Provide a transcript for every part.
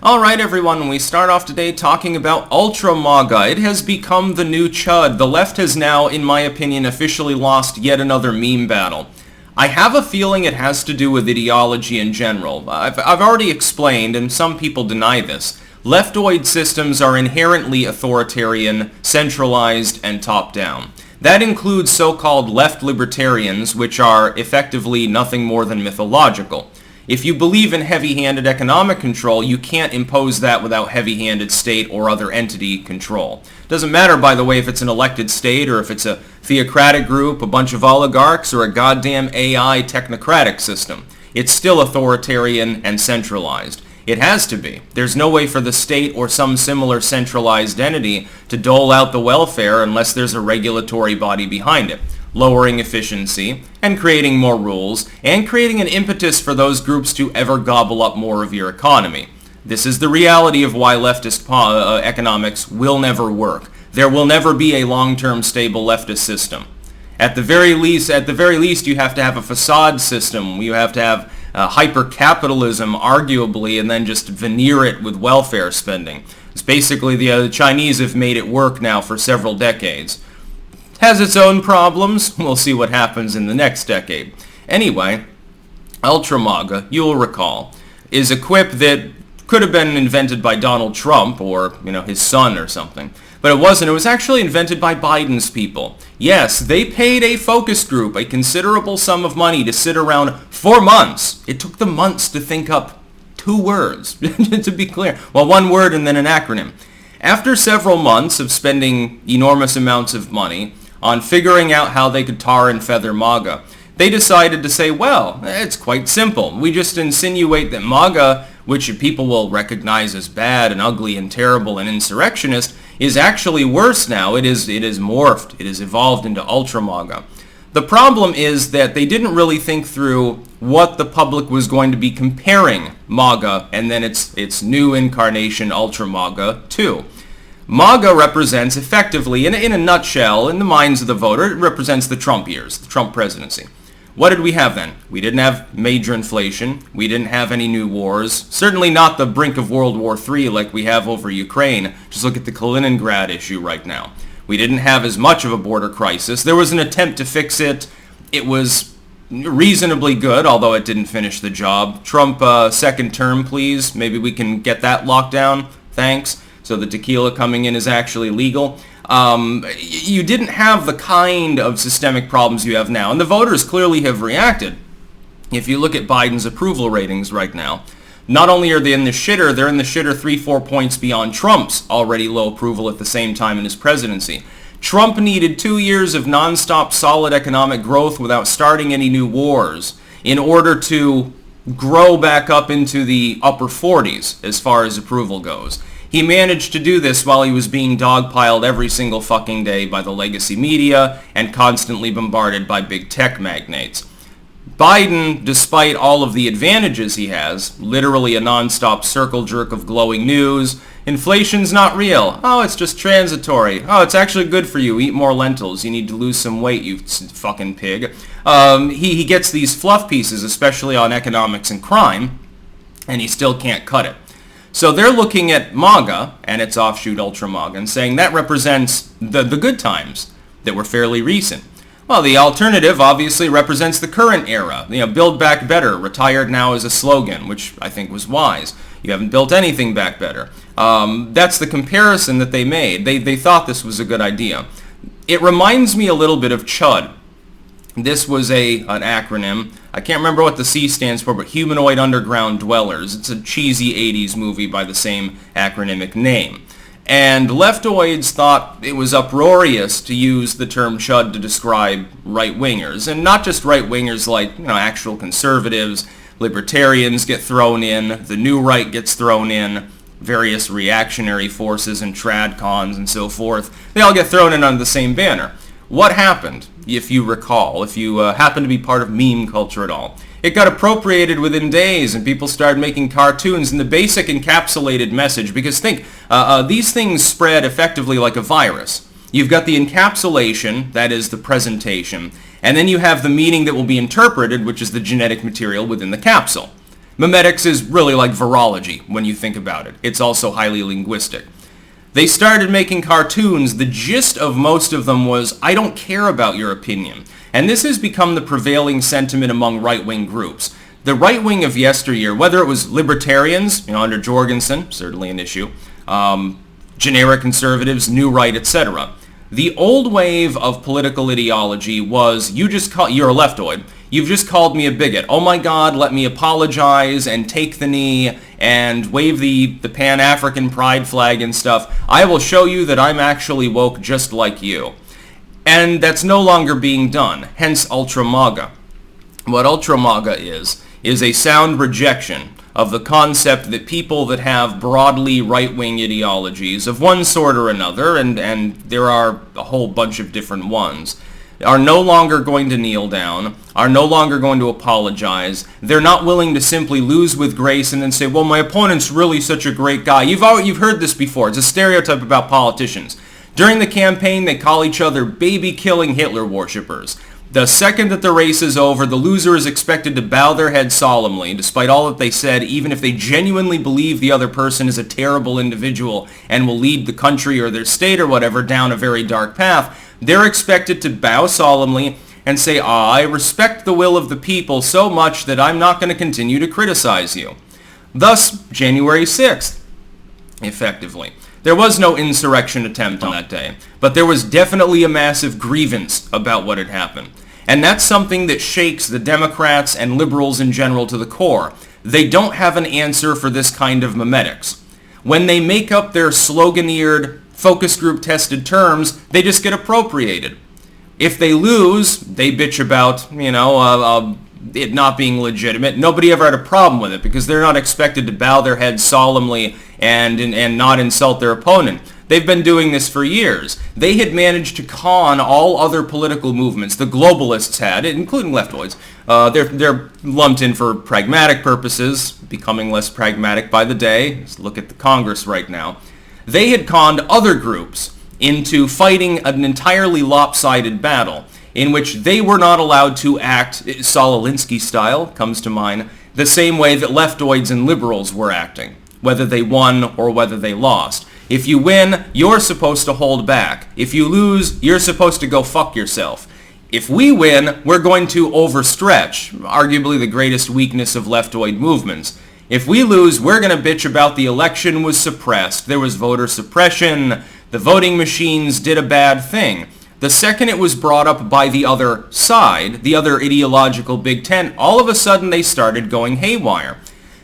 Alright everyone, we start off today talking about Ultra MAGA. It has become the new CHUD. The left has now, in my opinion, officially lost yet another meme battle. I have a feeling it has to do with ideology in general. I've already explained, and some people deny this, leftoid systems are inherently authoritarian, centralized, and top-down. That includes so-called left libertarians, which are effectively nothing more than mythological. If you believe in heavy-handed economic control, you can't impose that without heavy-handed state or other entity control. Doesn't matter, by the way, if it's an elected state or if it's a theocratic group, a bunch of oligarchs, or a goddamn AI technocratic system. It's still authoritarian and centralized. It has to be. There's no way for the state or some similar centralized entity to dole out the welfare unless there's a regulatory body behind it, lowering efficiency, and creating more rules, and creating an impetus for those groups to ever gobble up more of your economy. This is the reality of why leftist economics will never work. There will never be a long-term stable leftist system. At the very least, you have to have a facade system. You have to have hyper-capitalism, arguably, and then just veneer it with welfare spending. It's basically the Chinese have made it work now for several decades. Has its own problems. We'll see what happens in the next decade. Anyway, Ultra MAGA, you'll recall, is a quip that could have been invented by Donald Trump or, his son or something. But it wasn't. It was actually invented by Biden's people. Yes, they paid a focus group a considerable sum of money to sit around for months. It took them months to think up 2 words, to be clear. Well, 1 word and then an acronym. After several months of spending enormous amounts of money on figuring out how they could tar and feather MAGA, they decided to say, well, it's quite simple. We just insinuate that MAGA, which people will recognize as bad and ugly and terrible and insurrectionist, is actually worse now. It is morphed. It has evolved into Ultra MAGA. The problem is that they didn't really think through what the public was going to be comparing MAGA and then its new incarnation Ultra MAGA to. MAGA represents effectively, in a nutshell, in the minds of the voter, it represents the Trump years, the Trump presidency. What did we have then? We didn't have major inflation. We didn't have any new wars. Certainly not the brink of World War III like we have over Ukraine. Just look at the Kaliningrad issue right now. We didn't have as much of a border crisis. There was an attempt to fix it. It was reasonably good, although it didn't finish the job. Trump, second term, please. Maybe we can get that locked down. Thanks. So the tequila coming in is actually legal. You didn't have the kind of systemic problems you have now, and the voters clearly have reacted. If you look at Biden's approval ratings right now, not only are they in the shitter, they're in the shitter 3-4 points beyond Trump's already low approval at the same time in his presidency. Trump needed 2 years of nonstop solid economic growth without starting any new wars in order to grow back up into the upper 40s as far as approval goes. He managed to do this while he was being dogpiled every single fucking day by the legacy media and constantly bombarded by big tech magnates. Biden, despite all of the advantages he has, literally a nonstop circle jerk of glowing news, inflation's not real. Oh, it's just transitory. Oh, it's actually good for you. Eat more lentils. You need to lose some weight, you fucking pig. He gets these fluff pieces, especially on economics and crime, and he still can't cut it. So they're looking at MAGA and its offshoot Ultra MAGA and saying that represents the good times that were fairly recent. Well, the alternative obviously represents the current era. Build back better, retired now is a slogan, which I think was wise. You haven't built anything back better. That's the comparison that they made. They thought this was a good idea. It reminds me a little bit of CHUD. This was an acronym. I can't remember what the C stands for, but Humanoid Underground Dwellers. It's a cheesy 80s movie by the same acronymic name. And leftoids thought it was uproarious to use the term CHUD to describe right-wingers. And not just right-wingers like, actual conservatives, libertarians get thrown in, the new right gets thrown in, various reactionary forces and tradcons and so forth. They all get thrown in under the same banner. What happened, if you recall, if you happen to be part of meme culture at all? It got appropriated within days, and people started making cartoons, and the basic encapsulated message, because think, these things spread effectively like a virus. You've got the encapsulation, that is the presentation, and then you have the meaning that will be interpreted, which is the genetic material within the capsule. Memetics is really like virology when you think about it. It's also highly linguistic. They started making cartoons. The gist of most of them was, I don't care about your opinion. And this has become the prevailing sentiment among right-wing groups. The right wing of yesteryear, whether it was libertarians, under Jorgensen, certainly an issue, generic conservatives, New Right, etc. The old wave of political ideology was, you're a leftoid, you've just called me a bigot. Oh my God, let me apologize and take the knee and wave the Pan-African pride flag and stuff. I will show you that I'm actually woke just like you. And that's no longer being done, hence Ultra MAGA. What Ultra MAGA is a sound rejection of the concept that people that have broadly right-wing ideologies of one sort or another, and there are a whole bunch of different ones, are no longer going to kneel down, are no longer going to apologize. They're not willing to simply lose with grace and then say, well, my opponent's really such a great guy. You've heard this before. It's a stereotype about politicians. During the campaign, they call each other baby-killing Hitler worshippers. The second that the race is over, the loser is expected to bow their head solemnly, despite all that they said, even if they genuinely believe the other person is a terrible individual and will lead the country or their state or whatever down a very dark path. They're expected to bow solemnly and say, I respect the will of the people so much that I'm not going to continue to criticize you. Thus, January 6th, effectively. There was no insurrection attempt on that day, but there was definitely a massive grievance about what had happened. And that's something that shakes the Democrats and liberals in general to the core. They don't have an answer for this kind of memetics. When they make up their sloganeered, focus group tested terms, they just get appropriated. If they lose, they bitch about, it not being legitimate. Nobody ever had a problem with it because they're not expected to bow their heads solemnly and not insult their opponent. They've been doing this for years. They had managed to con all other political movements. The globalists had, including leftoids. They're lumped in for pragmatic purposes, becoming less pragmatic by the day. Just look at the Congress right now. They had conned other groups into fighting an entirely lopsided battle in which they were not allowed to act, Saul Alinsky style comes to mind, the same way that leftoids and liberals were acting, whether they won or whether they lost. If you win, you're supposed to hold back. If you lose, you're supposed to go fuck yourself. If we win, we're going to overstretch, arguably the greatest weakness of leftoid movements. If we lose, we're going to bitch about the election was suppressed. There was voter suppression. The voting machines did a bad thing. The second it was brought up by the other side, the other ideological Big Tent, all of a sudden they started going haywire.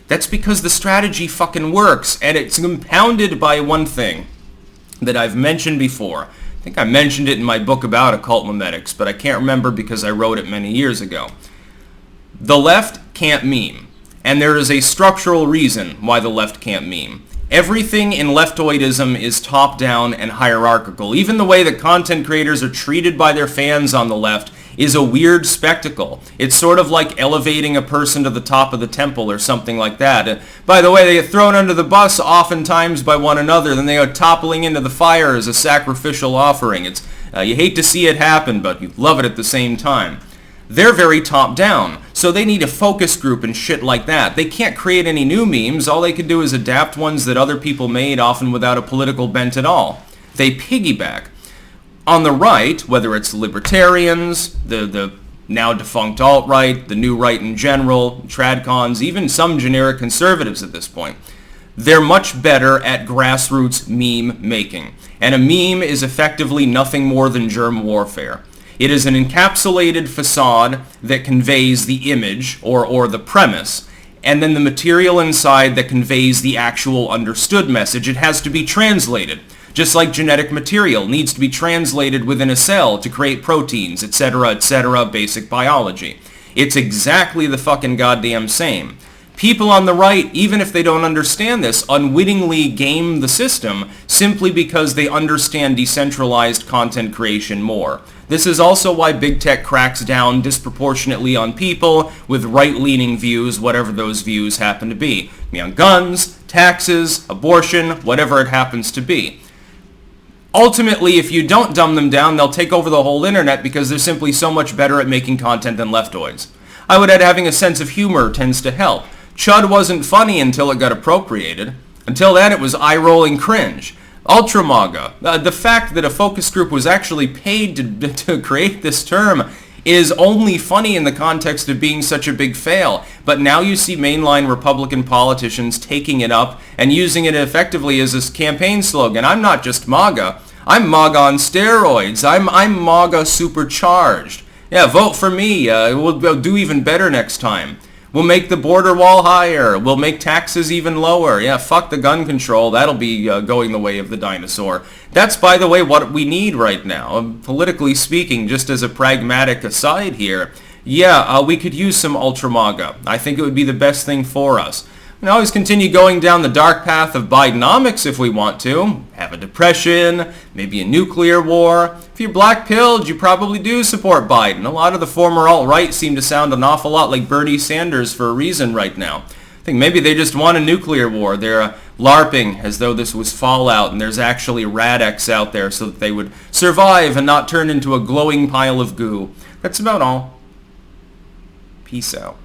That's because the strategy fucking works, and it's compounded by one thing that I've mentioned before. I think I mentioned it in my book about occult memetics, but I can't remember because I wrote it many years ago. The left can't meme, and there is a structural reason why the left can't meme. Everything in leftoidism is top-down and hierarchical. Even the way that content creators are treated by their fans on the left is a weird spectacle. It's sort of like elevating a person to the top of the temple or something like that. By the way, they get thrown under the bus oftentimes by one another, then they go toppling into the fire as a sacrificial offering. You hate to see it happen, but you love it at the same time. They're very top-down, so they need a focus group and shit like that. They can't create any new memes. All they can do is adapt ones that other people made, often without a political bent at all. They piggyback. On the right, whether it's libertarians, the now defunct alt-right, the new right in general, tradcons, even some generic conservatives at this point, they're much better at grassroots meme making. And a meme is effectively nothing more than germ warfare. It is an encapsulated facade that conveys the image or the premise, and then the material inside that conveys the actual understood message. It has to be translated. Just like genetic material needs to be translated within a cell to create proteins, etc., basic biology. It's exactly the fucking goddamn same. People on the right, even if they don't understand this, unwittingly game the system simply because they understand decentralized content creation more. This is also why big tech cracks down disproportionately on people with right-leaning views, whatever those views happen to be. On guns, taxes, abortion, whatever it happens to be. Ultimately, if you don't dumb them down, they'll take over the whole internet because they're simply so much better at making content than leftoids. I would add having a sense of humor tends to help. CHUD wasn't funny until it got appropriated. Until then, it was eye-rolling cringe. Ultra MAGA. The fact that a focus group was actually paid to create this term is only funny in the context of being such a big fail. But now you see mainline Republican politicians taking it up and using it effectively as a campaign slogan. I'm not just MAGA. I'm MAGA on steroids. I'm MAGA supercharged. Yeah, vote for me. We'll do even better next time. We'll make the border wall higher. We'll make taxes even lower. Yeah, fuck the gun control. That'll be going the way of the dinosaur. That's, by the way, what we need right now. Politically speaking, just as a pragmatic aside here, yeah, we could use some Ultra MAGA. I think it would be the best thing for us. We can always continue going down the dark path of Bidenomics if we want to. Have a depression, maybe a nuclear war. If you're black-pilled, you probably do support Biden. A lot of the former alt-right seem to sound an awful lot like Bernie Sanders for a reason right now. I think maybe they just want a nuclear war. They're LARPing as though this was Fallout and there's actually Rad-X out there so that they would survive and not turn into a glowing pile of goo. That's about all. Peace out.